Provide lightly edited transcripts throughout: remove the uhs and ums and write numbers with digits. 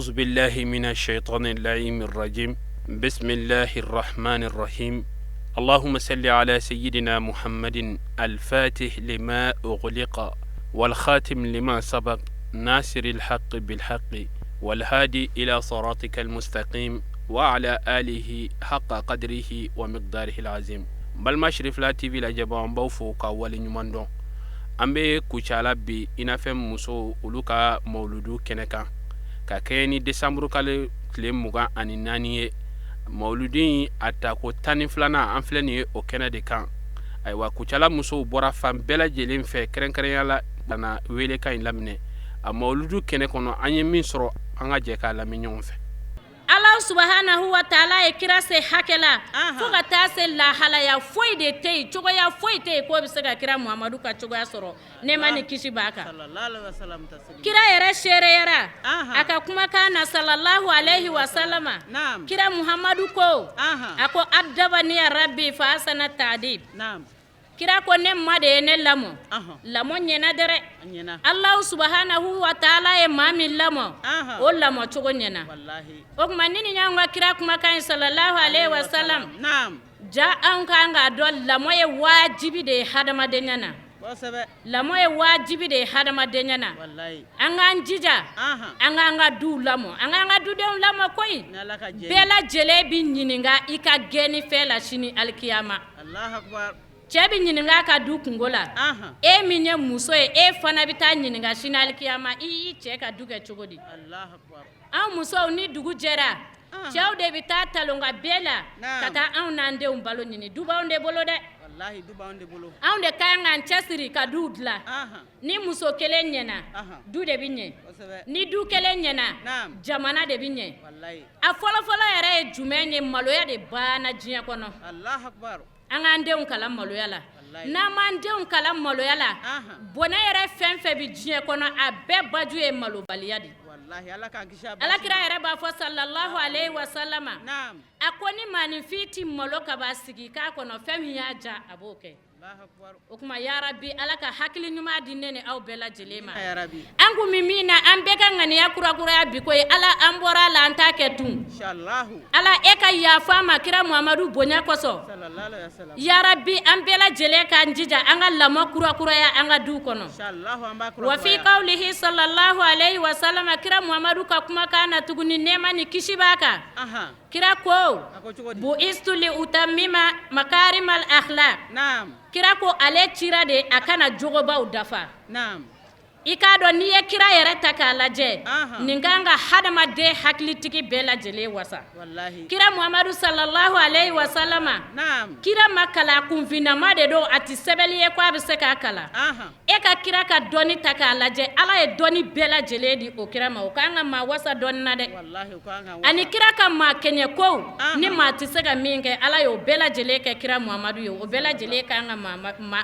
أعوذ بالله من الشيطان اللعين الرجيم بسم الله الرحمن الرحيم اللهم صل على سيدنا محمد الفاتح لما أغلق والخاتم لما سبق ناصر الحق بالحق والهادي إلى صراطك المستقيم وعلى آله حق قدره ومقداره العظيم بل مشرف لا تي في لجبان بوفو كاولي نماندون أمبي كوشالا بي إنافم مسو أولوكا مولودو كنكا كاكيني ديسمبر كالي تلم مغا أني نانيه mauludin atako tani flana an filani o kɛnɛ de kan aywa kucala muso bɔra fan bɛɛ lajɛlen fɛ kɛrɛnkɛrɛnya la kana wele kan in laminɛ a mauludu kɛnɛ kɔnɔ an ye min sɔrɔ an ka jɛ k'a lamɛn ɲɔgɔn fɛ. Allah subhanahu wa ta'ala ye kira se hakɛla fo ka taa se lahalaya foyi de tɛ yen cogoya foyi tɛ yen k'o bɛ se ka kira Muhamadu ka cogoya sɔrɔ nɛɛma ni kisi b'a kan. Kira yɛrɛ seereyara a ka kumakan na sallallahu alayhi wa sallama kira Muhamadu ko a ko adabani ya rabbi fa asana ta'dib. Kira ko ne ma de ye ne lamɔ lamɔ ɲɛna dɛrɛ Allah subhanahu wa ta'ala ye maa min lamɔ o lamɔ cogo ɲɛna o tuma ni nin y'anw ka kira kumakan sallallahu alayhi wa sallam ja anw kan k'a dɔn lamɔ ye waajibi de ye hadamadenya na lamɔ ye waajibi de ye hadamadenya na an k'an jija an k'an ka duw lamɔ an k'an ka dudenw lamɔ koyi bɛɛ lajɛlen bɛ ɲininka i ka gɛnni fɛn la sini alikiyama cɛ bɛ ɲininka ka du kungo la e min ye muso ye e fana bɛ taa ɲininka sini alikiyama i y'i cɛ ka du kɛ cogo di an musow ni dugu jɛra cɛw de bɛ taa talonka bɛɛ la ka taa anw n'an denw balo ɲini du b'anw de bolo dɛ anw de ka kan k'an cɛsiri ka duw dilan ni muso kelen ɲɛna du de bɛ ɲɛ ni du kelen ɲɛna jamana de bɛ ɲɛ a fɔlɔfɔlɔ yɛrɛ ye jumɛn ye maloya de banna diɲɛ kɔnɔ an k'an denw kalan maloya la n'an m'an denw kalan maloya la bɔnɛ yɛrɛ fɛn fɛn bɛ diɲɛ kɔnɔ a bɛɛ baju ye malobaliya de alakira yɛrɛ b'a fɔ sallallahu alayhi wa sallama a ko ni maaninfin tɛ malo ka b'a sigi k'a kɔnɔ fɛn min y'a ja a b'o kɛ o kuma ya rabbi ala ka hakili ɲuman di ne ni aw bɛɛ lajɛlen ma an kun bɛ min na an bɛɛ ka ŋaniya kurakuraya bi ko ye ala an bɔra a la an t'a kɛ tun ala e ka yafa ma kira Muhamadu bonya kosɔn ya rabbi an bɛɛ lajɛlen k'an jija an ka lamɔ kurakuraya an ka duw kɔnɔ wa fi qawlihi sallallahu alayhi wa sallam kira Muhamadu ka kumakan na tuguni nɛɛma ni kisi b'a kan kira ko bu'istu li utammima makarimal akhlaq kira ko ale cira de a kana jogobaw dafa i k'a dɔn n'i ye kira yɛrɛ ta k'a lajɛ nin kan ka hadamaden hakilitigi bɛɛ lajɛlen wasa kira Muhamadu sallallahu alayhi wa sallama kira ma kalan kunfinnama de don a tɛ sɛbɛnni ye ko a bɛ se k'a kalan e ka kira ka dɔnni ta k'a lajɛ ala ye dɔnni bɛɛ lajɛlen di o kira ma o kan ka maa wasa dɔnni na dɛ ani kira ka maa kɛɲɛ kow ni maa tɛ se ka min kɛ ala ye o bɛɛ lajɛlen kɛ kira Muhamadu ye o bɛɛ lajɛlen kan ka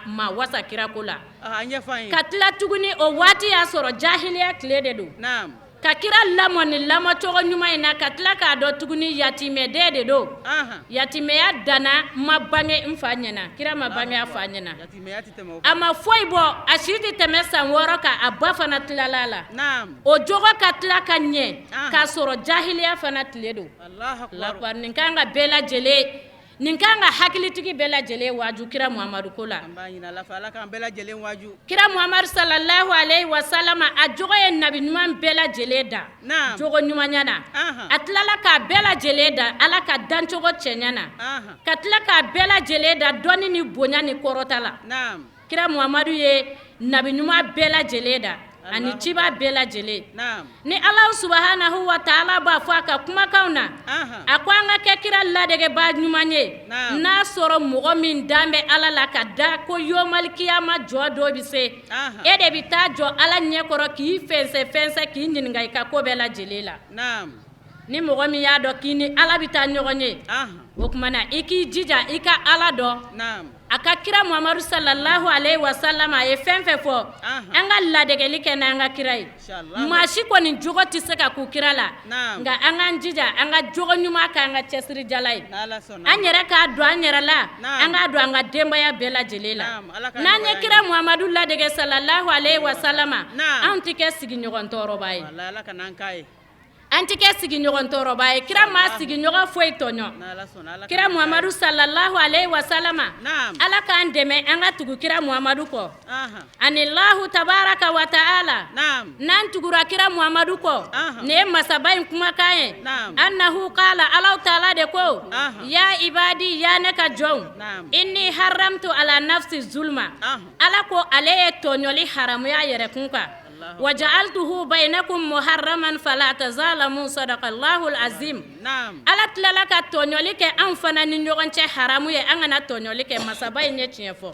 maa wasa kira ko la ka tila tuguni o waati y'a sɔrɔ jahiliya tile de don ka kira lamɔ ni lamɔcogo ɲuman in na ka tila k'a dɔn tuguni yatimɛden de don yatimɛya danna ma bange n fa ɲɛna kira ma bange a fa ɲɛna a ma foyi bɔ a si tɛ tɛmɛ san 6 kan a ba fana tilala la o jogo ka tila ka ɲɛ k'a sɔrɔ jahiliya fana tile don nin kan ka bɛɛ lajɛlen nin kan ka hakilitigi bɛɛ lajɛlen waju kira Muhamadu ko la kira Muhamadu sallallahu alayhi wa sallama a jogo ye nabi ɲuman bɛɛ lajɛlen da jogo ɲumanya na a tilala k'a bɛɛ lajɛlen da ala ka dancogo cɛɲa na ka tila k'a bɛɛ lajɛlen da dɔnni ni bonya ni kɔrɔta la kira Muhamadu ye nabi ɲuman bɛɛ lajɛlen da ani ciba bɛɛ lajɛlen ni Allah subhanahu wa ta'ala b'a fɔ a ka kumakanw na a ko an ka kɛ kira ladegeba ɲuman ye n'a sɔrɔ mɔgɔ min dan bɛ ala la ka da ko yomal kiyama jɔ dɔ bɛ se e de bɛ taa jɔ ala ɲɛkɔrɔ k'i fɛnsɛ k'i ɲininka i ka ko bɛɛ lajɛlen la ni mɔgɔ min y'a dɔn k'i ni ala bɛ taa ɲɔgɔn ye o tuma na i k'i jija i ka ala dɔn a ka kira Muhamadu sallallahu alayhi wa sallam a ye fɛn fɛn fɔ an ka ladegeli kɛ n'an ka kira ye maa si kɔni jogo tɛ se ka k'u kira la nka an k'an jija an ka jogo ɲuman k'an ka cɛsiri jala ye an yɛrɛ k'a dɔn an yɛrɛ la an k'a dɔn an ka denbaya bɛɛ lajɛlen la n'an ye kira Muhamadu ladege sallallahu alayhi wa sallam anw tɛ kɛ sigiɲɔgɔn tɔɔrɔba ye antike sigi ɲɔgɔn tɔɔrɔba ye kira ma sigi ɲɔgɔn foyi tɔɲɔ kira Muhammadu sallallahu alaihi wasallama ala k'an dɛmɛ an ka tugu kira Muhammadu kɔ ani Allahu tabaraka wa ta'ala n'an tugura kira Muhammadu kɔ ne ye masaba in kumakan ye annahu qala ala ta'ala de ko ya ibadi ya ne ka jɔnw inni haramtu ala nafsi zulma ala ko ale ye tɔɲɔli haramuya yɛrɛ kun kan وجعلته بينكم محرما فلا تظالموا صدق الله العظيم ala tilala ka tɔɲɔli kɛ an fana ni ɲɔgɔn cɛ haramu ye an kana tɔɲɔli kɛ masaba in ye tiɲɛ fɔ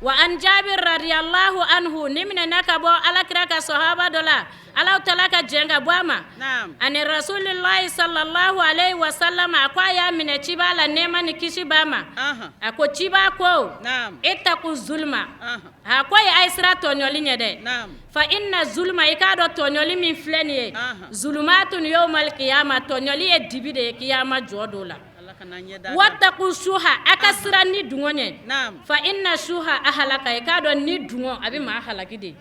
wa an Jabir radiyallahu anhu ni minɛna ka bɔ alakira ka sahaba dɔ la ala taala ka jɛn ka bɔ a ma ani rasulillahi sallallahu alaihi wasallam a ko a y'a minɛ ciba la nɛɛma ni kisi b'a ma a ko ciba ko ittaqu zulma a ko ye a ye sira tɔɲɔli ɲɛ dɛ fa inna zulma i k'a dɔn tɔɲɔli min filɛ nin ye zulumatun yawmal qiyama tɔɲɔli ye dibi de ye kiyama jɔ dɔ la wattaqu shuha a ka siran ni dungo ɲɛ fa inna shuha ahalaka i k'a dɔn ni dungo a bɛ maa halaki de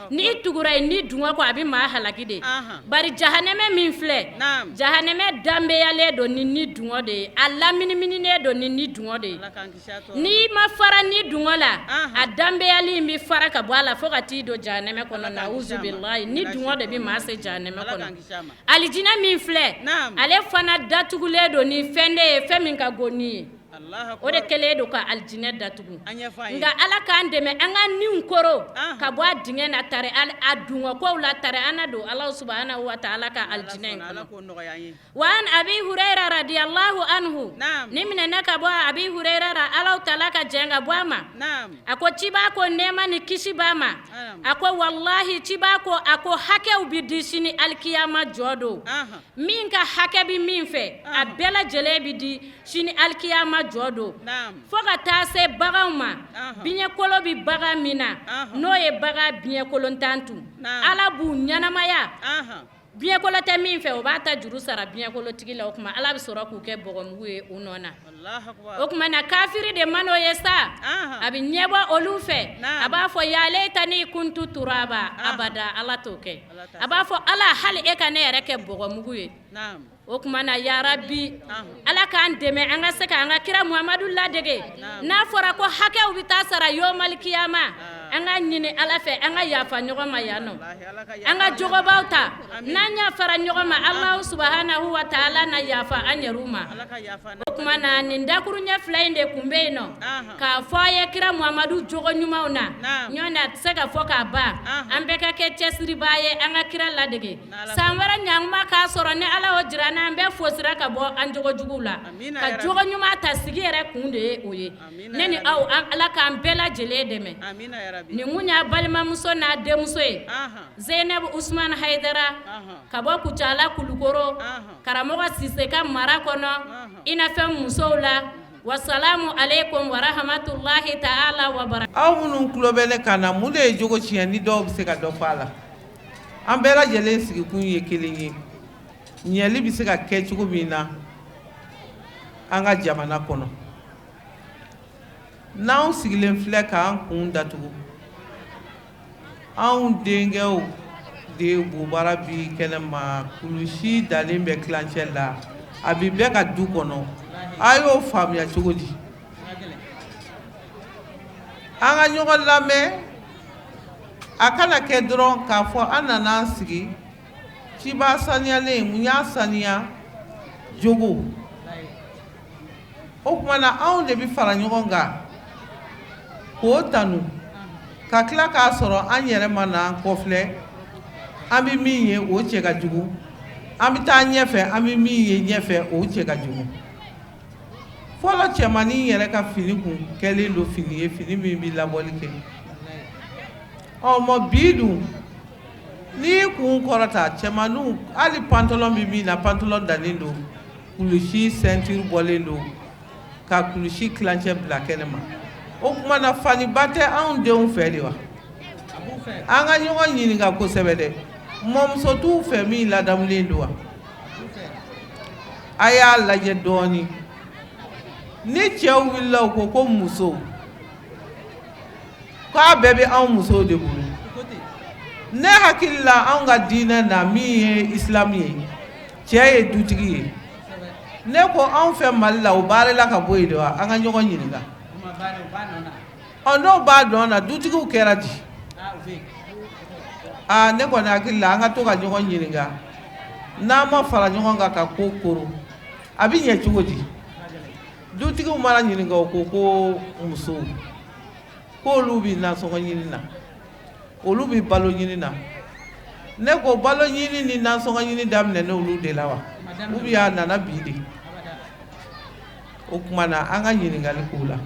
ni tugura ye ni dungo kɔ a bɛ maa halaki de bari jahanɛmɛ min filɛ jahanɛmɛ danbeyalen don ni dungo de ye a laminiminen don ni dungo de ye n'i ma fara ni dungo la a danbeyali in bɛ fara ka bɔ a la fo ka t'i don jahanɛmɛ kɔnɔ na uzu billahi ni dungo de bɛ maa se jahanɛmɛ kɔnɔ alijinɛ min filɛ ale fana datugulen don ni fɛn de ye fɛn min ka goni ye o de kɛlen don ka alijinɛ datugu nka ala k'an dɛmɛ an ka niw koro ka bɔ a dingɛ na tari a dungɔkow la tari an na don ala subhanahu wa ta'ala ka alijinɛ in kɔnɔ wa an abi hurayra radiyallahu anhu ni minɛna ka bɔ abi hurayra ala ta'ala ka jɛn ka bɔ a ma a ko ciba ko nɛɛma ni kisi b'a ma a ko wallahi ciba ko a ko hakɛw bi di sini alikiyama jɔ don min ka hakɛ bi min fɛ a bɛɛ lajɛlen bi di sini alikiyama jɔ don fo ka taa se baganw ma biɲɛkolo bi bagan min na n'o ye bagan biɲɛkolontantu ala b'u ɲɛnamaya biɲɛkolo tɛ min fɛ o b'a ta juru sara biɲɛkolotigi la o kuma ala bɛ sɔrɔ k'u kɛ bɔgɔmugu ye u nɔ na o kuma na kafiri de man o ye sa a bɛ ɲɛbɔ olu fɛ a b'a fɔ ya laytani kuntu turaba abada ala t'o kɛ a b'a fɔ ala hali e ka ne yɛrɛ kɛ bɔgɔmugu ye o kuma na ya rabbi ala k'an dɛmɛ an ka se ka an ka kira Muhammadu ladege n'a fɔra ko hakɛw bɛ taa sara yawmal kiyama an ka ɲini ala fɛ an ka yafa ɲɔgɔn ma yan nɔ an ka jogobaw ta n'an y'a fara ɲɔgɔn ma ala subhanahu wa ta'ala na yafa an yɛrɛw ma o kuma na nin dakuru ɲɛ fila in de kun bɛ yen nɔ k'a fɔ a ye kira Muhammadu jogo ɲumanw na ɲɔn a tɛ se ka fɔ k'a ban an bɛɛ ka kɛ cɛsiribaa ye an ka kira ladege san wɛrɛ ɲankuma k'a sɔrɔ ni ala y'o jira n'an bɛɛ fosira ka bɔ an jogo juguw la ka jogo ɲuman ta sigi yɛrɛ kun de ye o ye ne ni aw ala k'an bɛɛ lajɛlen dɛmɛ nin kun y'a balimamuso n'a denmuso ye Zainab Usman Haidara ka bɔ Kucala Kulukoro karamɔgɔ Sise ka mara kɔnɔ i na fɛn musow la wasalamu alaikum wa rahmatullahi ta'ala wa barakatuh. Aw minnu tulo bɛ ne kan na mun de ye jogo tiɲɛ ni dɔw bɛ se ka dɔ fɔ a la an bɛɛ lajɛlen sigikun ye kelen ye ɲɛli bɛ se ka kɛ cogo min na an ka jamana kɔnɔ n'anw sigilen filɛ k'an kun datugu anw denkɛw de bobara bi kɛnɛma kulusi dalen bɛ kilancɛ la a bi bɛɛ ka du kɔnɔ a y'o faamuya cogo di an ka ɲɔgɔn lamɛn a kana kɛ dɔrɔn k'a fɔ an nana an sigi ciba saniyalen mun y'a saniya jogo o kuma na anw de bi fara ɲɔgɔn kan k'o tanu ka tila k'a sɔrɔ an yɛrɛ ma na an kɔfilɛ an bɛ min ye o cɛ ka jugu an bɛ taa ɲɛfɛ an bɛ min ye ɲɛfɛ o cɛ ka jugu fɔlɔ cɛmanin yɛrɛ ka fini kun kɛlen don fini ye fini min bɛ labɔli kɛ mɔ bi dun n'i kun kɔrɔta cɛmaninw hali pantalon bɛ min na pantalon dannen don kulusi ceinture bɔlen don ka kulusi kilancɛ bila kɛnɛma o kuma na faniba tɛ anw denw fɛ de wa an ka ɲɔgɔn ɲininka kosɛbɛ dɛ mɔmuso t'u fɛ min ladamulen don wa a y'a lajɛ dɔɔni ni cɛw wulila u ko ko muso k'a bɛɛ bɛ anw musow de bolo ne hakili la anw ka diinɛ na min ye isilamu ye cɛ ye dutigi ye ne ko anw fɛ Mali la o baarala ka bɔ yen de wa an ka ɲɔgɔn ɲininka n'o b'a dɔn na dutigiw kɛra di ne kɔni hakili la an ka to ka ɲɔgɔn ɲininka n'an ma fara ɲɔgɔn kan ka ko koro a bɛ ɲɛ cogo di dutigiw mana ɲininka o ko musow k'olu bɛ nasɔngɔ ɲini na olu bɛ balo ɲini na ne ko balo ɲini ni nasɔngɔ ɲini daminɛ n'olu de la wa ou bien a nana bi de o kuma na an ka ɲininkali k'o la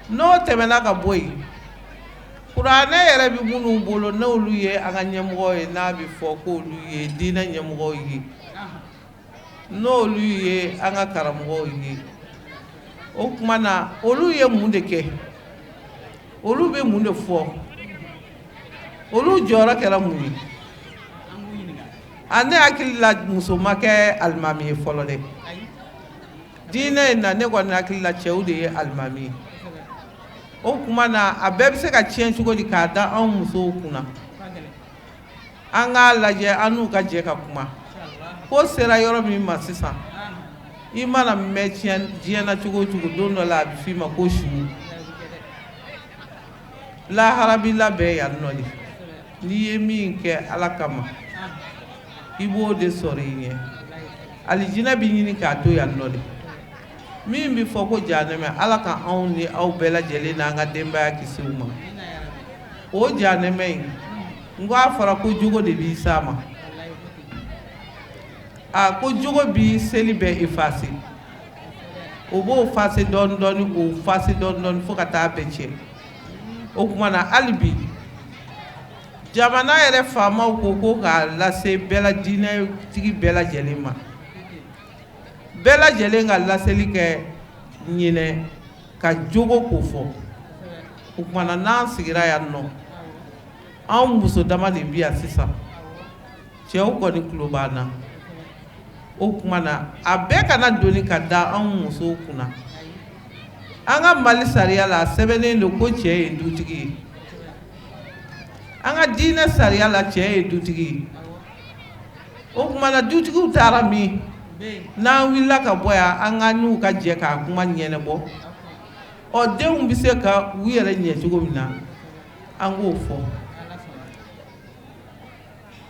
n'o tɛmɛna ka bɔ yen kuranɛ yɛrɛ bɛ minnu bolo n'olu ye an ka ɲɛmɔgɔ ye n'a bɛ fɔ k'olu ye diinɛ ɲɛmɔgɔw ye n'olu ye an ka karamɔgɔw ye o kuma na olu ye mun de kɛ olu bɛ mun de fɔ olu jɔyɔrɔ kɛra mun ye ne hakili la muso ma kɛ alimami ye fɔlɔ dɛ diinɛ in na ne kɔni hakili la cɛw de ye alimami ye o kuma na a bɛɛ bɛ se ka tiɲɛ cogo di k'a da anw musow kunna an k'a lajɛ an n'u ka jɛ ka kuma ko sera yɔrɔ min ma sisan i mana mɛn diɲɛ na cogo o cogo don dɔ la a bɛ f'i ma ko su lahara b'i labɛn yan nɔ de n'i ye min kɛ Ala kama i b'o de sɔrɔ i ɲɛ alijinɛ bɛ ɲini k'a to yan nɔ de min bɛ fɔ ko jahanɛmɛ Ala ka anw ni aw bɛɛ lajɛlen n'an ka denbaya kisi u ma o jahanɛmɛ in n ko a fɔra ko jogo de b'i s'a ma ko jogo bi seli bɛ effacer o b'o effacer dɔɔni dɔɔni k'o effacer dɔɔni dɔɔni fo ka taa bɛɛ tiɲɛ o kuma na hali bi jamana yɛrɛ faamaw ko k'a lase diinɛtigi bɛɛ lajɛlen ma bɛɛ lajɛlen ka laseli kɛ ɲinɛ ka jogo ko fɔ o kuma na n'an sigira yan nɔ anw muso dama de bi yan sisan cɛw kɔni tulo b'an na o kuma na a bɛɛ kana doni ka da anw musow kunna an ka Mali sariya la a sɛbɛnnen don ko cɛ ye dutigi ye an ka diinɛ sariya la cɛ ye dutigi ye o kuma na dutigiw taara min n'an wulila ka bɔ yan an ka n'u ka jɛ k'a kuma ɲɛnabɔ denw bɛ se ka u yɛrɛ ɲɛ cogo min na an k'o fɔ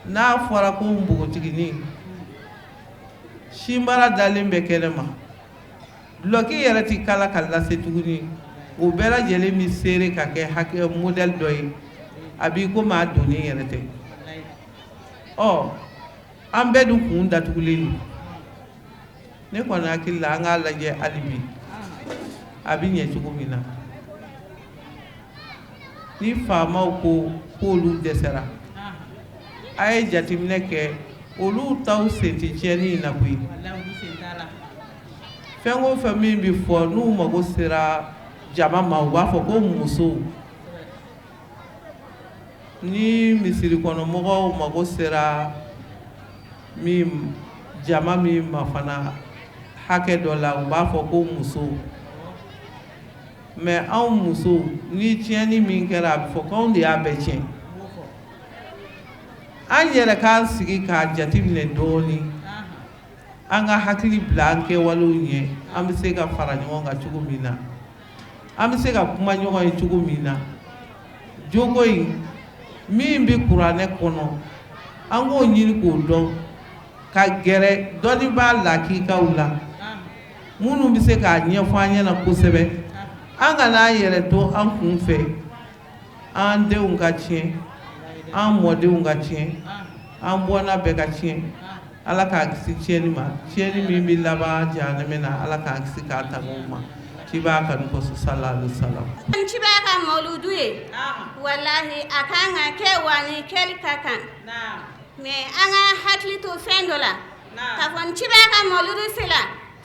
n'a fɔra ko npogotiginin sinbara dalen bɛ kɛnɛ ma duloki yɛrɛ ti kala ka lase tuguni o bɛɛ lajɛlen bɛ seere ka kɛ hakɛ modèle dɔ ye a b'i komi a donnen yɛrɛ tɛ an bɛɛ dun kun datugulen don ne kɔni hakili la an k'a lajɛ hali bi a bɛ ɲɛ cogo min na ni faamaw ko k'olu dɛsɛra a ye jateminɛ kɛ olu taw sen tɛ tiɲɛni in na koyi fɛn o fɛn min bɛ fɔ n'u mago sera jama ma u b'a fɔ ko musow ni misiri kɔnɔ mɔgɔw mago sera jama min ma fana hakɛ dɔ la u b'a fɔ ko musow mais anw musow ni tiɲɛni min kɛra a bɛ fɔ k'anw de y'a bɛɛ tiɲɛ an yɛrɛ k'an sigi k'a jateminɛ dɔɔni an ka hakili bila an kɛwalew ɲɛ an bɛ se ka fara ɲɔgɔn kan cogo min na an bɛ se ka kuma ɲɔgɔn ye cogo min na jogo in min bɛ kuranɛ kɔnɔ an k'o ɲini k'o dɔn ka gɛrɛ dɔnni b'a lakikaw la minnu bɛ se k'a ɲɛfɔ an ɲɛna kosɛbɛ an kana an yɛrɛ to an kun fɛ an denw ka tiɲɛ an mɔdenw ka tiɲɛ an bɔnna bɛɛ ka tiɲɛ Ala k'a kisi tiɲɛni ma tiɲɛni min bɛ laban jahanɛmɛ na Ala k'a kisi k'a tanga o ma ci b'a kanu kɔsɔ sallallahu alaihi wasallam ci b'a ka mawludu ye wallahi a kan ka kɛ wa ni kɛli ka kan mais an ka hakili to fɛn dɔ la k'a fɔ ci b'a ka mawludu sela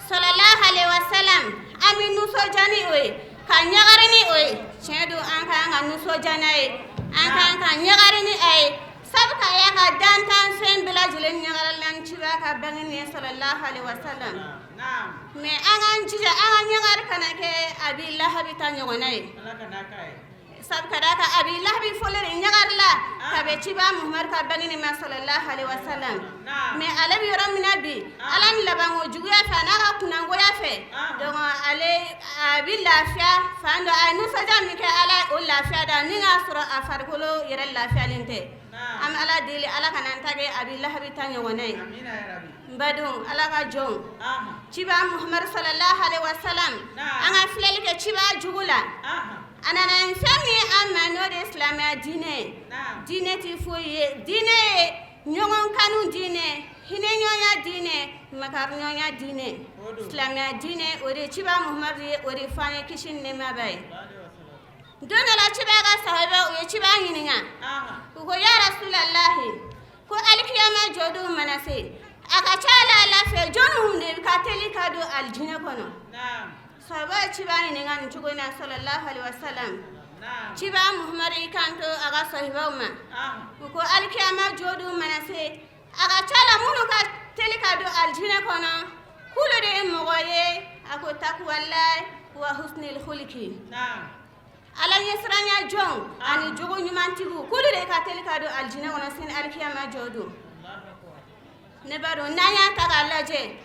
sallallahu alaihi wasallam an bɛ nisɔndiya ni o ye ka ɲagari ni o ye tiɲɛ don an kan ka nisɔndiya n'a ye an kan ka ɲagari ni a ye sabu ka ya ka dantan fɛn bɛɛ lajɛlen ɲagarila ci b'a ka bange ni sallallahu alaihi wasallam mais an k'an jija an ka ɲagari kana kɛ a bɛ lahabi ta ɲɔgɔnna ye sab kadaka abi lahbi folere nyagarla kabe ciba muhammad ka bangini ma sallallahu alaihi wasallam me alabi ramina bi alan labango juguya fa naga kunango ya fe donc ale abi lafia fando ay nusa jammi ke ala o lafia da ninga sura afarkolo yere lafia lente am ala dili ala kanan tage abi lahbi tanyo wonay amina ya rabbi badum ala ka jong ciba muhammad sallallahu alaihi wasallam anga fileli ke ciba jugula anana fami amma no de islamia dine ti foye dine nyogon kanu dine hine nyonya dine makar nyonya dine islamia dine ore ciba muhammad ore fane kishin ne mabay dona la ciba ga sahaba o ciba yininga ko ya rasulullah ko alkiyama jodu manase aka chala la fe jonu ne ka teli kado aljina kono sahaba ciba yininga ntugo na sallallahu alaihi wasallam ciba muhammad kanto aga sahaba ma ko alkiyama jodu manase aka chala munu ka teli kado aljina kono kulo de mogoye ako takwallah wa husnul khuluqi ala yesranya jong ani jogo nyumantigu kulu de ka tel kado aljina wona sen alkiyama jodo ne baro nanya taga laje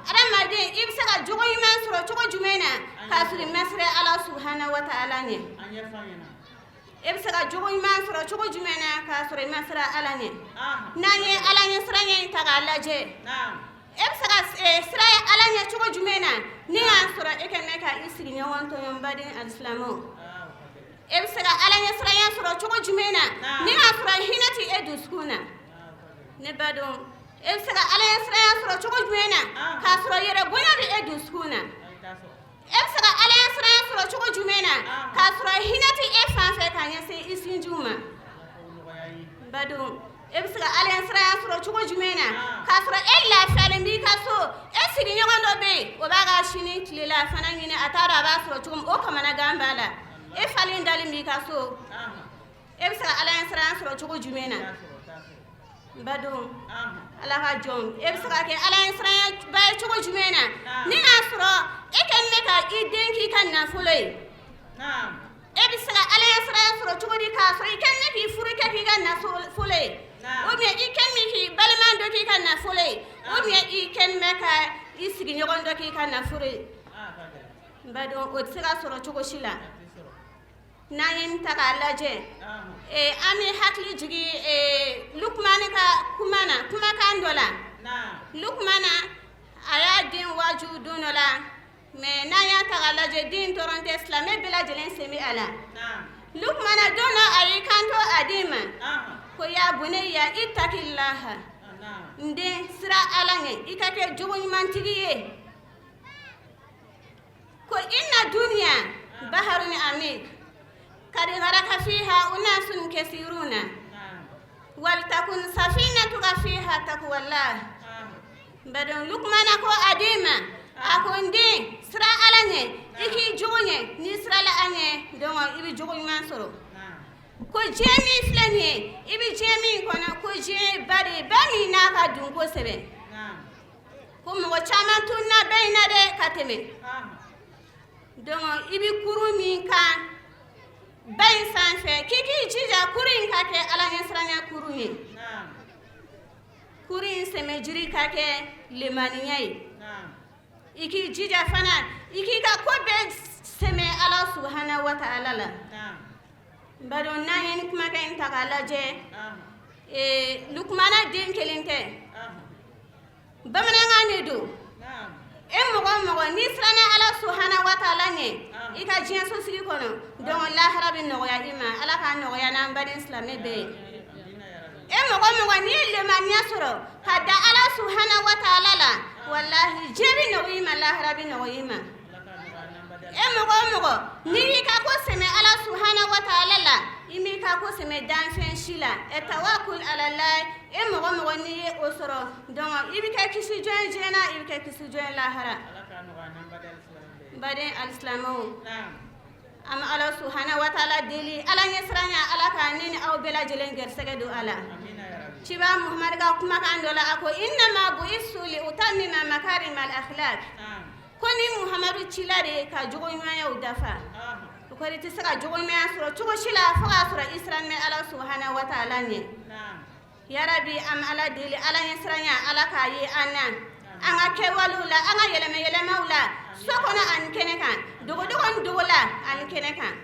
ara made ibsa ka jogo nyuman suro jogo jumena ka suri masre ala subhanahu wa ta'ala ne ibsa ka jogo nyuman suro jogo jumena ka suri masra ala ne nanye ala yesranya taga laje ibsa ka sra ala ne jogo jumena ni asura ekene ka isri nyawon to yombadin alislamo ebsega alanya sraya sura chogo jumena ni asura hinati eduskuna ne badon ebsega alanya sraya sura chogo jumena ka sura yere bonya bi eduskuna ebsega alanya sraya sura chogo jumena ka sura hinati efanfe kanya se isinjuma badon ebsega alanya sraya sura chogo jumena ka sura ella falembi kaso esigi nyogondo be obaga shini tlela fanangine atara ba sura chogo o kamana gambala e falin dali mi kaso e bisa ala insran sura chugo jumena badum ala ha jom e bisa ke ala insran ba chugo jumena ni asro e kan me ka idin ki kan na fulay e bisa ala insran sura chugo di kaso e kan me ki furu ke ki kan na fulay o me e kan me ki balman do ki kan na fulay o me e kan me ka isigi nyogon do ki kan na fulay badum o tsira sura chugo shila nayin taka laje ami hakli jigi lukmani ka kuma kandola lukmana aya din waju dunola me naya taka laje din toronte islame bila jelen semi ala lukmana dono ayi kanto adima ko ya bunayya ittaqillaha nde sira alange ikake jugun mantigiye ko inna dunya baharun amik قد غرق فيها أناس كثيرون ولتكن سفينتك فيها تقوى الله بدون لقمان أكو أديما أكو ندي سرا ألاني إكي جوني نسرا لأني دون إبي جوني منصرو كو جيمي فلاني إبي جيمي كونا كو جيمي باري بامي ناكا دون كو سبي كو مغو چامان تونا بينا دي كاتمي دون إبي كرومي كان bayin sanfe kiki jija kurin kake ala yesranya kuruye kurin semejiri kake lemaninyai iki jija fana iki ka kobe seme ala subhanahu wa ta'ala la bado nayen kuma ka intakala je lukmana din kelinte bamana ngane do mogo ni srana ala subhanahu wa ta'ala ne ika jiya so sigi kono don Allah rabbi no ya ima ala ka no ya nan bari islame be mogo ni le manya soro kada ala subhanahu wa ta'ala la wallahi jebi no ima Allah rabbi no ima mogo ni ka ko seme ala subhanahu wa ta'ala la imi ka ko seme dan fen shila tawakkul ala Allah mogo ni o soro don ibi ka kisi jena ibi ka kisi join lahara bade alislamo am ala subhanahu wa ta'ala deli ala yesranya ala ka nini aw bela jelen gersege do ala ciba muhammad ka kuma kan dola ako inna ma buisu li utammima makarim al akhlaq koni muhammadu cilare ka jogo nyaya udafa kori ti se ka jogo me asuro cogo shila fo ka sura isran me ala subhanahu wa ta'ala ne ya rabbi am ala dili ala yesranya ala ka yi anan anga kewalula anga yeleme maula sokona an kenekan dogo la an kenekan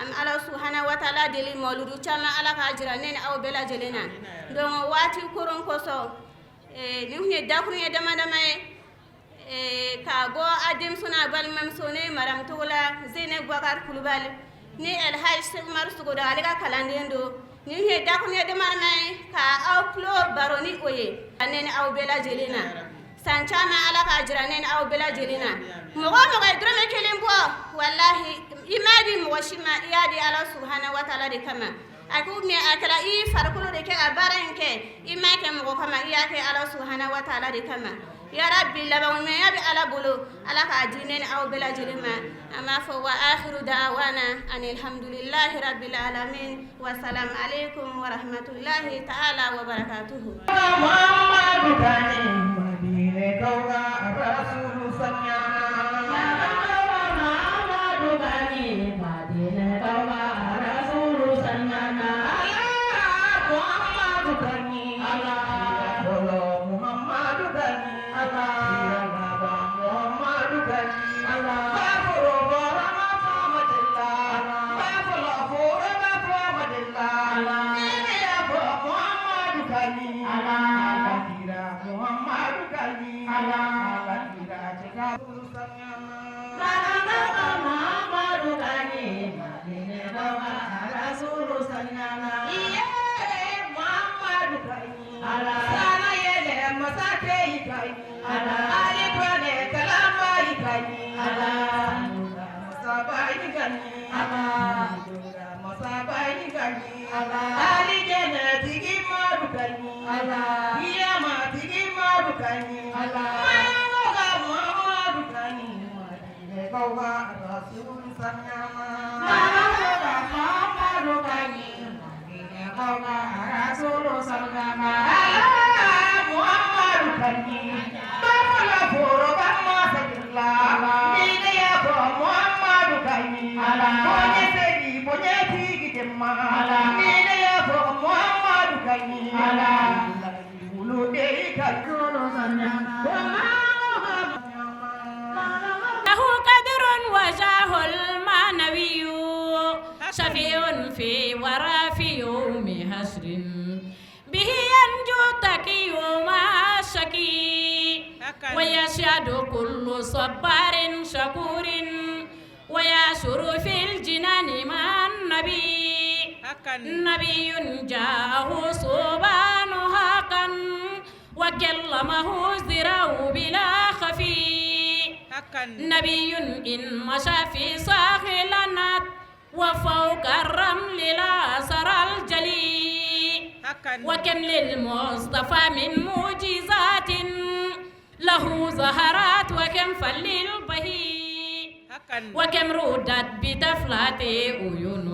am ala subhanahu wa ta'ala dili moludu chama ala ka jira nen aw bela jelena don wati kurun koso ni hunye dakunye dama ka go adim suna bal mamsone maram tola Zainab Bakar Kulubal ni El Hajj Umar Sugo da alika kalandendo ni he dakunye dama ka aw klo baroni oye nen aw bela jelena sanchama ala ka jira nen aw bela jelena mogo drome kelembo wallahi imadi mwashima iyadi ala subhanahu wa ta'ala de kama aku me akala I farkulo de ke abaranke imake mogo kama iyake ala subhanahu wa ta'ala de kama ya rabbi labaw me yabi ala bulu ala ka dinen aw bela jelema ama fa wa akhiru da'wana alhamdulillahi rabbil alamin wa salam alaikum wa rahmatullahi ta'ala wa barakatuh Muhammadu kani madine kawga rasul sanya شفيع في ورا في يوم حشر به ينجو تقي ما شكي ويشهد كل صبار شكور ويشر في الجنان مع النبي نبي جاءه صوبان حقا وكلمه زراه بلا خفي نبي إن مشى في ساخلنات وفوق الرمل لا سرى الجلي وكم للمصطفى من معجزات له زهرات وكم فللبهي وكم ردت بتفلات عيون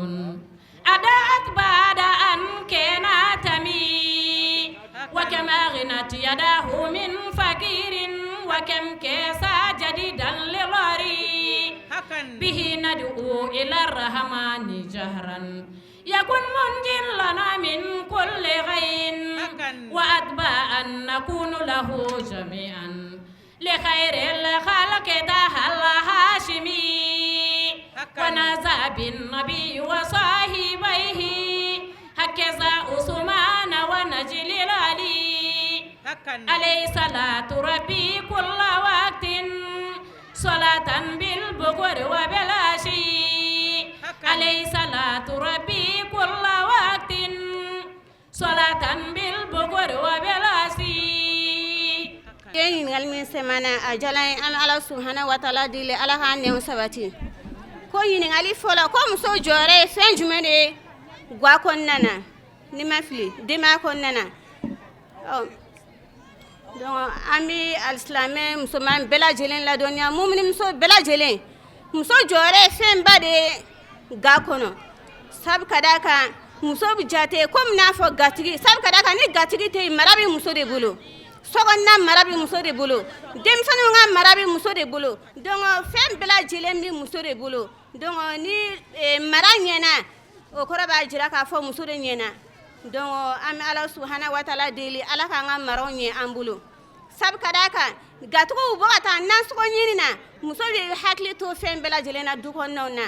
أداءت بعد أن كان تمي وكم أغنت يداه من فقير وكم كيسا جديدا للغري به ندعو إلى الرحمن جهرا يكن منجل لنا من كل غين وأتباعا نكون له جميعا لخير الخلق تهل هاشمي ونزع بالنبي وصاحبيه هكذا عثمان ونجل العلي عليه صلاة ربي كل وقت صلاة بالبكر وبالعشي عليه صلاة ربي كل وقت صلاة بالبكر وبالعشي yin ngalmin semana ajalai an ala subhanahu wa ta'ala dile ala hanne sabati ko yin ngali fola ko muso jore fen jumene gwa konnana ni mafli dima konnana donc ami alislame musoman bela jelen la donya mumini muso bela jelen muso jore fen bade ga kono sab kadaka muso bijate kom na fo gatigi sab kadaka ni gatigi te marabi muso de bulu sokonna mara bɛ muso de bolo denmisɛnninw ka mara bɛ muso de bolo donc fɛn bɛɛ lajɛlen bɛ muso de bolo donc ni mara ɲɛna o kɔrɔ b'a jira k'a fɔ muso de ɲɛna donc an bɛ Ala subahana wa taala deli Ala k'an ka maraw ɲɛ an bolo sabu ka d'a kan gatigiw bɔ ka taa nasɔgɔ ɲini na muso de hakili to fɛn bɛɛ lajɛlen na du kɔnɔnaw na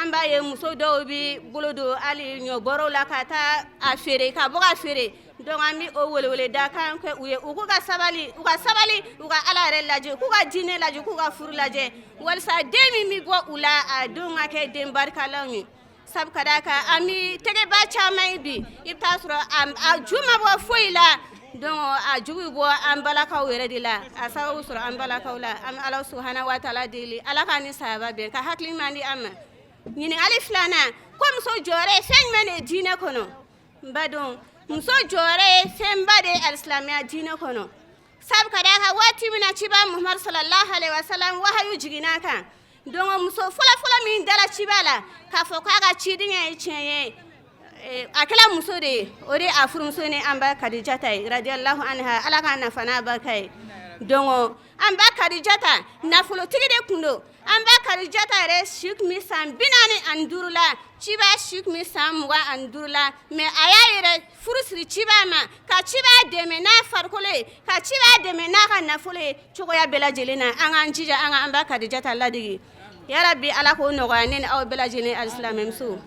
an b'a ye muso dɔw bɛ bolo don hali ɲɔbɔrɔw la ka taa a feere ka bɔ ka feere donc an bɛ o welewele da kan kɛ u ye u k'u ka sabali u ka Ala yɛrɛ lajɛ k'u ka diinɛ lajɛ k'u ka furu lajɛ walasa den min bɛ bɔ u la a denw ka kɛ den barikalaw ye sabu ka d'a kan an bɛ tɛgɛba caman ye bi i bɛ taa sɔrɔ a ju ma bɔ foyi la donc a jugu bɔ an balakaw yɛrɛ de la a sababu sɔrɔ an balakaw la an bɛ Ala subahana wa taala deli Ala k'an ni sayaba bɛn ka hakili ɲuman di an ma ɲininkali filanan ko muso jɔyɔrɔ ye fɛn jumɛn de ye diinɛ kɔnɔ n ba dɔn muso jɔyɔrɔ ye fɛnba de ye alisilamɛya diinɛ kɔnɔ sabu ka d'a kan waati min na ciba Muhamadu sallallahu alaihi wa sallam wahayu jiginna kan donc muso fɔlɔfɔlɔ min dara ciba la k'a fɔ k'a ka ciden ye tiɲɛ ye a kɛla muso de ye o de a furumuso ni an ba Kadijata ye radiyallahu anha Ala k'a nafa n'a barika ye donc an ba Kadijata nafolotigi de tun don an ba Kadijata yɛrɛ si tun bɛ san 45 la ciba si tun bɛ san 25 la mais a y'a yɛrɛ furu siri ciba ma ka ciba dɛmɛ n'a farikolo ye ka ciba dɛmɛ n'a ka nafolo ye cogoya bɛɛ lajɛlen na an k'an jija an ka an ba Kadijata ladege yarabi Ala k'o nɔgɔya ne ni aw bɛɛ lajɛlen alisilamɛmuso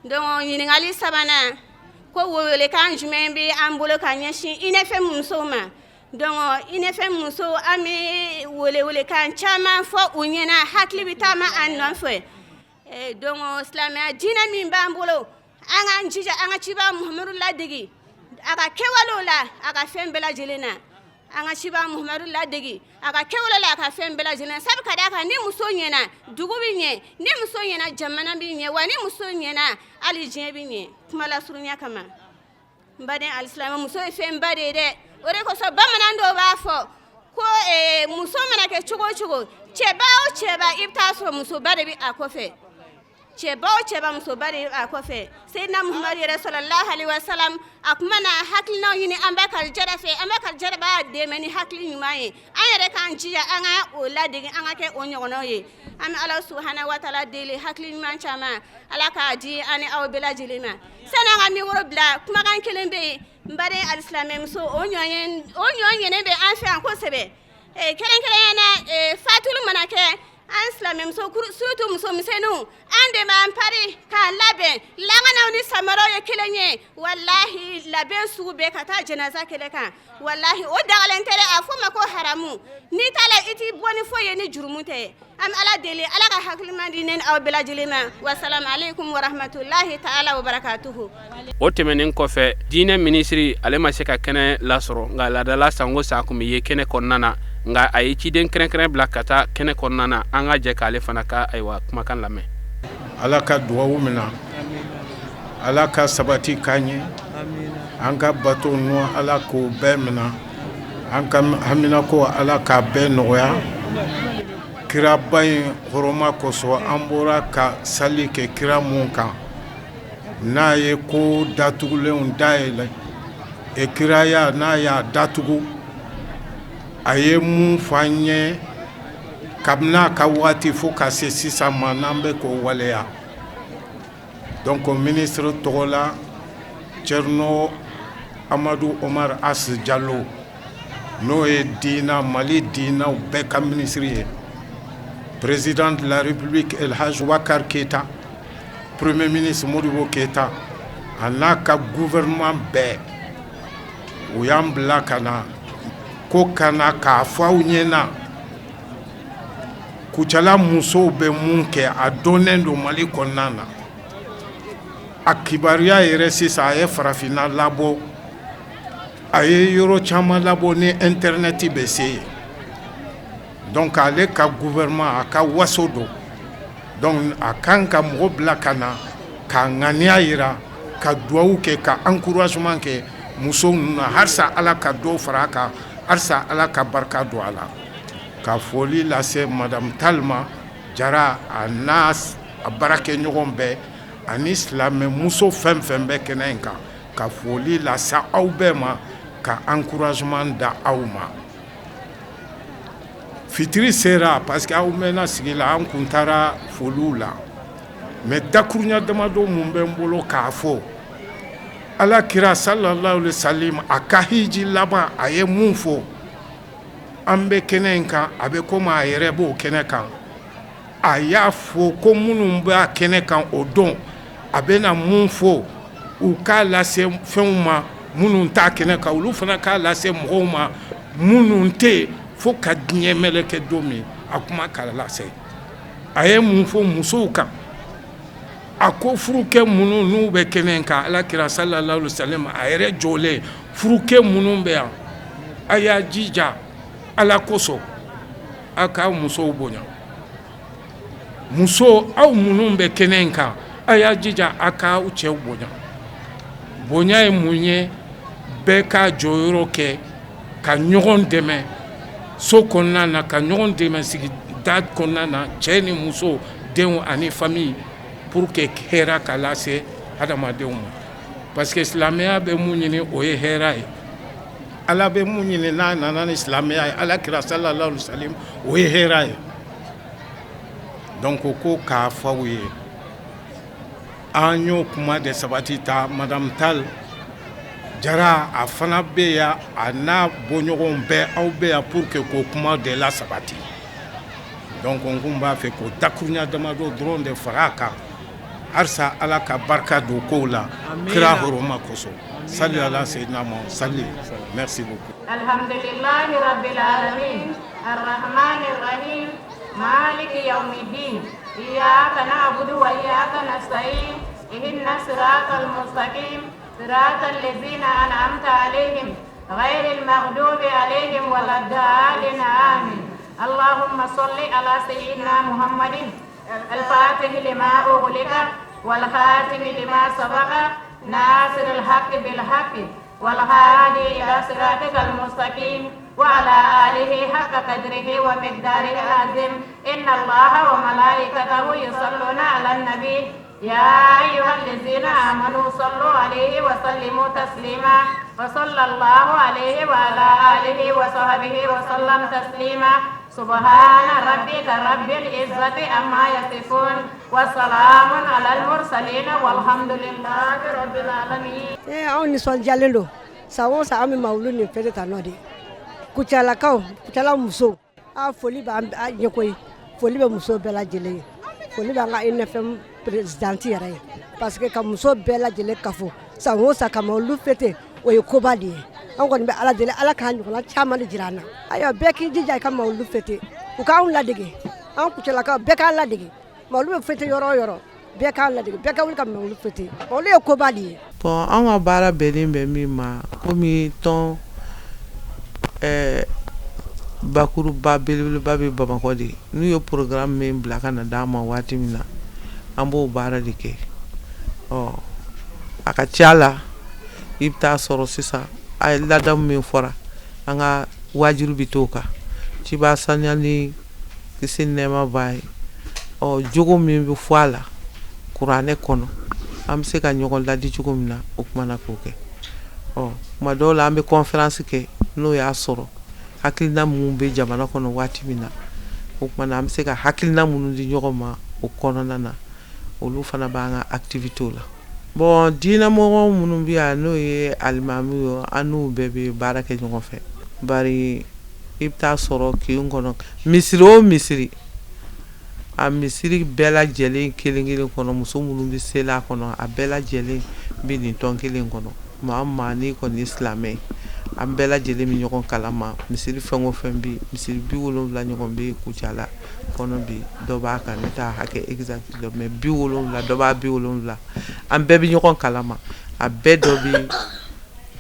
donc ɲininkali sabanan ko welekan jumɛn bɛ an bolo ka ɲɛsin INFM musow ma donc INFM musow an bɛ welekan caman fɔ u ɲɛna hakili bɛ taama an nɔfɛ donc silamɛya diinɛ min b'an bolo an k'an jija an ka ciba Muhamadu ladege a ka kɛwalew la a ka fɛn bɛɛ lajɛlen na an ka ciba Muhamadu ladege a ka kɛwale la a ka fɛn bɛɛ lajɛlen sabu ka d'a kan ni muso ɲɛna dugu bɛ ɲɛ ni muso ɲɛna jamana bɛ ɲɛ wa ni muso ɲɛna hali diɲɛ bɛ ɲɛ kuma lasurunya kama n baden alisilamɛ muso ye fɛnba de ye dɛ o de kosɔn bamanan dɔw b'a fɔ ko muso mana kɛ cogo o cogo cɛba o cɛba i bɛ taa sɔrɔ musoba de bɛ a kɔfɛ cɛba o cɛba musoba de bɛ a kɔfɛ Seydina Muhamadu yɛrɛ sallallahu alaihi wa sallam a kuma na hakilinaw ɲini an bɛ Kadijata fɛ an bɛ Kadijata b'a dɛmɛ ni hakili ɲuman ye an yɛrɛ k'an jija an ka o ladege an ka kɛ o ɲɔgɔnnaw ye an bɛ Ala subahana wa taala deli hakili ɲuman caman Ala k'a di an ni aw bɛɛ lajɛlen ma sani an ka micro bila kumakan kelen bɛ yen n baden alisilamɛmuso o ɲɔn ɲɛnen bɛ an fɛ yan kosɛbɛ kɛrɛnkɛrɛnya na fatuli mana kɛ an silamɛmuso surtout musomisɛnninw an de b'an pari k'a labɛn langanaw ni samaraw ye kelen ye walahi labɛn sugu bɛɛ ka taa jɛnaza kɛlɛ kan walahi o dagalen tɛ dɛ a fɔ ma ko haramu n'i t'a la i t'i bɔ ni foyi ye ni jurumu tɛ an bɛ Ala deli Ala ka hakiliman di ne ni aw bɛɛ lajɛlen ma wasalamu aleykum wa rahmatulahi ta'ala wa barakatuhu. O tɛmɛnen kɔfɛ diinɛ minisiri ale ma se ka kɛnɛ lasɔrɔ nka laadala sango san kun bɛ ye kɛnɛ kɔnɔna na nka a ye ciden kɛrɛnkɛrɛn bila ka taa kɛnɛ kɔnɔna na an ka jɛ k'ale fana ka ayiwa kumakan lamɛn. Ala ka duwawu minɛ Ala ka sabati k'an ye an ka bato nɔ Ala k'o bɛɛ minɛ an ka hamina ko Ala k'a bɛɛ nɔgɔya kiraba in hɔrɔma kosɔn an bɔra ka sali kɛ kira mun kan n'a ye ko datugulenw dayɛlɛ kiraya n'a y'a datugu a ye mun fɔ an ye kabini a ka waati fo ka se sisan ma n'an bɛ k'o waleya donc ministre tɔgɔ la Cerno Amadu Omar As Jallo n'o ye diina Mali diinaw bɛɛ ka ministre ye président de la République El Hadj Wakar Keita premier ministre Modibo Keita a n'a ka gouvernement bɛɛ u y'an bila ka na ko kana k'a fɔ aw ɲɛna kucala musow bɛ mun kɛ a dɔnnen don Mali kɔnɔna na a kibaruya yɛrɛ sisan a ye farafinna labɔ a ye yɔrɔ caman labɔ ni internet bɛ se yen donc ale ka gouvernement a ka waso don donc a kan ka mɔgɔ bila ka na ka ŋaniya yira ka duwawu kɛ ka encouragement kɛ musow ninnu na halisa Ala ka dɔ fara a kan halisa Ala ka barika don a la ka foli lase madame Talma Jara a n'a a baarakɛɲɔgɔn bɛɛ ani silamɛ muso fɛn fɛn bɛ kɛnɛ in kan ka foli lase aw bɛɛ ma ka encouragement da aw ma fitiri sera parce que aw mɛnna sigi la an kun taara foliw la mais dakuruɲa damadɔ mun bɛ n bolo k'a fɔ ala kira sallallahu alaihi wasallam a ka hiji laban a ye mun fɔ an bɛ kɛnɛ in kan a bɛ komi a yɛrɛ b'o kɛnɛ kan a y'a fɔ ko minnu b'a kɛnɛ kan o don a bɛna mun fɔ u k'a lase fɛnw ma minnu t'a kɛnɛ kan olu fana k'a lase mɔgɔw ma minnu tɛ fo ka diɲɛ mɛlɛkɛ don min a kuma k'a lase a ye mun fɔ musow kan a ko furukɛ minnu n'u bɛ kɛnɛ in kan ala kira sallallahu alaihi wasallam a yɛrɛ jɔlen furukɛ minnu bɛ yan a y'a jija ala kosɔn a k'a musow bonya muso aw minnu bɛ kɛnɛ in kan a y'a jija a k'aw cɛw bonya bonya ye mun ye bɛɛ ka jɔyɔrɔ kɛ ka ɲɔgɔn dɛmɛ so kɔnɔna na ka ɲɔgɔn dɛmɛ sigida kɔnɔna na cɛ ni muso denw ani famille pour que hɛrɛ ka lase adamadenw ma parce que silamɛya bɛ mun ɲini o ye hɛrɛ ye ala bɛ mun ɲini n'a nana ni silamɛya ye ala kira sallallahu alaihi wasallam o ye hɛrɛ ye donc ko k'a fɔ aw ye an y'o kuma de sabati ta madame Tal jara a fana bɛ yan a n'a bɔɲɔgɔnw bɛɛ aw bɛ yan pour que k'o kuma de la sabati donc n kun b'a fɛ k'o dakuruɲa damadɔ dɔrɔn de fara a kan halisa ala ka barika don kow la kira hɔrɔma kosɔn sali ala seyidina Muhammad sali merci beaucoup alhamdulillahi rabbil alamin arrahmanir rahim maliki yawmiddin iyyaka na'budu wa iyyaka nasta'in ihdinas siratal mustaqim siratal ladzina an'amta alaihim ghairil maghdubi alaihim waladdallin amin allahumma salli ala sayyidina muhammadin الفاتح لما أغلق والخاتم لما سبق ناصر الحق بالحق والهادي إلى صراطك المستقيم وعلى آله حق قدره ومقداره العظيم إن الله وملائكته يصلون على النبي يا أيها الذين آمنوا صلوا عليه وسلموا تسليما وصلى الله عليه وعلى آله وصحبه وسلم تسليما سبحان ربك رب العزة عما يصفون وسلام على المرسلين والحمد لله رب العالمين. أنا نسول جالندو ساوون سامي مولود نفيد تانودي كُشالا كاو كُشالا مسو فولي بام يكوي فولي بمسو بلا جلي فولي بام إنفهم بريزدانتي راي parce que kamuso bela jele kafo sango sakama lu fete o yekobadi an kɔni bɛ ala deli ala k'an ɲɔgɔnna caman de jira an na ayiwa bɛɛ k'i jija i ka mawulu fete u k'anw ladege an kucɛlakaw bɛɛ k'an ladege mawulu bɛ fete yɔrɔ o yɔrɔ bɛɛ k'an ladege bɛɛ ka wuli ka mawulu fete mawulu ye koba de ye. Bon an ka baara bɛnnen bɛ min ma komi tɔn bakuruba belebeleba bɛ bamakɔ de n'u ye programme min bila ka na d'an ma waati min na an b'o baara de kɛ a ka ca la i bɛ taa sɔrɔ sisan a ye ladamu min fɔra an ka wajibi bi t'o kan ci b'a saniya ni kisi nɛɛma b'a ye jogo min bɛ fɔ a la kuranɛ kɔnɔ an bɛ se ka ɲɔgɔn ladi cogo min na o kumana k'o kɛ kuma dɔw la an bɛ conférence kɛ n'o y'a sɔrɔ hakilina minnu bɛ jamana kɔnɔ waati min na o kumana an bɛ se ka hakilina minnu di ɲɔgɔn ma o kɔnɔna na olu fana b'an ka activité la. Bon diinɛmɔgɔ minnu bɛ yan n'o ye alimamiw ye an n'u bɛɛ bɛ baara kɛ ɲɔgɔn fɛ bari i bɛ taa sɔrɔ kin kɔnɔ misiri o misiri a misiri bɛɛ lajɛlen kelen kelen kɔnɔ muso minnu bɛ seli a kɔnɔ a bɛɛ lajɛlen bɛ nin tɔn kelen kɔnɔ maa o maa n'i kɔni ye silamɛ ye an bɛɛ lajɛlen bɛ ɲɔgɔn kalama misiri fɛn o fɛn bɛ misiri 70 ɲɔgɔn bɛ Kucala kɔnɔ bi dɔ b'a kan ne t'a hakɛ exact dɔn mais 70 dɔ b'a 70 an bɛɛ bɛ ɲɔgɔn kalama a bɛɛ dɔ bɛ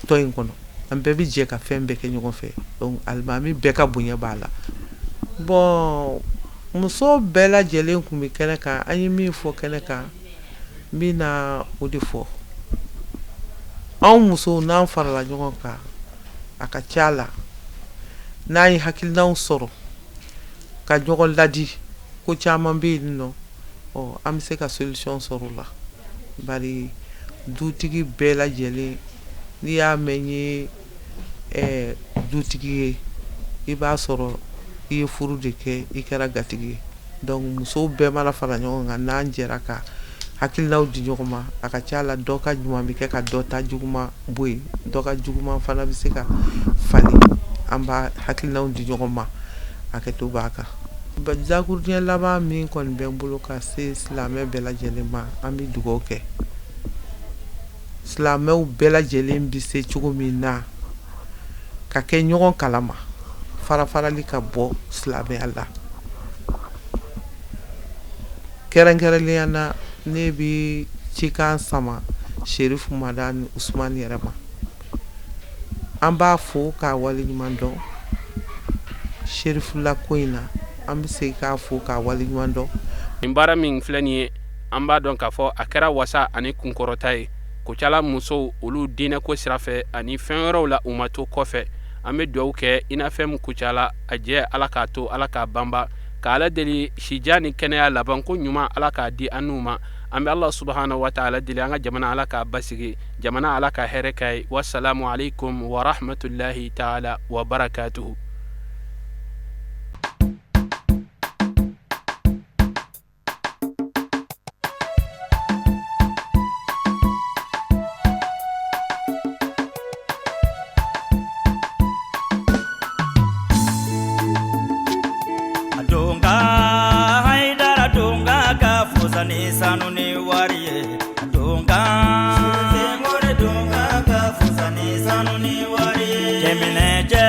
tɔn in kɔnɔ an bɛɛ bɛ jɛ ka fɛn bɛɛ kɛ ɲɔgɔn fɛ donc alimami bɛɛ ka bonya b'a la. Bon muso bɛɛ lajɛlen kun bɛ kɛnɛ kan an ye min fɔ kɛnɛ kan n bɛ na o de fɔ anw musow n'an farala ɲɔgɔn kan a ka ca la n'an ye hakilinaw sɔrɔ ka ɲɔgɔn ladi ko caman bɛ yen nɔ an bɛ se ka solution sɔrɔ o la bari dutigi bɛɛ lajɛlen n'i y'a mɛn n ye dutigi ye i b'a sɔrɔ i ye furu de kɛ i kɛra gatigi ye. Donc musow bɛɛ mana fara ɲɔgɔn kan n'an jɛra ka hakilinaw di ɲɔgɔn ma a ka ca la dɔ ka ɲuman bɛ kɛ ka dɔ ta juguman bɔ yen, dɔ ka juguman fana bɛ se ka falen. An b'a hakilinaw di ɲɔgɔn ma a kɛ to b'a kan. Jakurudiyɛn laban min kɔni bɛ n bolo ka se silamɛ bɛɛ lajɛlen ma an bɛ dugawu kɛ silamɛw bɛɛ lajɛlen bɛ se cogo min na ka kɛ ɲɔgɔn kalama farafarali ka bɔ silamɛya la. Kɛrɛnkɛrɛnnenya na ne bɛ cikan sama Sherifu Mada ni Usumani yɛrɛ ma. An b'a fo k'a waleɲuman dɔn Sherifu la ko in na. An bɛ se k'a fo k'a waleɲuman dɔn. Nin baara min filɛ nin ye an b'a dɔn k'a fɔ a kɛra wasa ani kunkɔrɔta ye. Kucala musow olu diinɛ ko sira fɛ ani fɛn wɛrɛw la u ma to kɔfɛ. An bɛ dugawu kɛ i n'a fɛn min kucala a jɛ Ala k'a to Ala k'a banba. Ka Ala deli sija ni kɛnɛya laban ko ɲuman Ala k'a di an n'u ma. An bɛ Ala subahanahu wa taala deli an ka jamana Ala k'a basigi, jamana Ala ka hɛrɛ k'a ye. Wassalamu alaikum wa rahmatullahi taala wa barakatuhu. Sanu ni wariye donga more donga ka fusani sanu ni wariye jemine je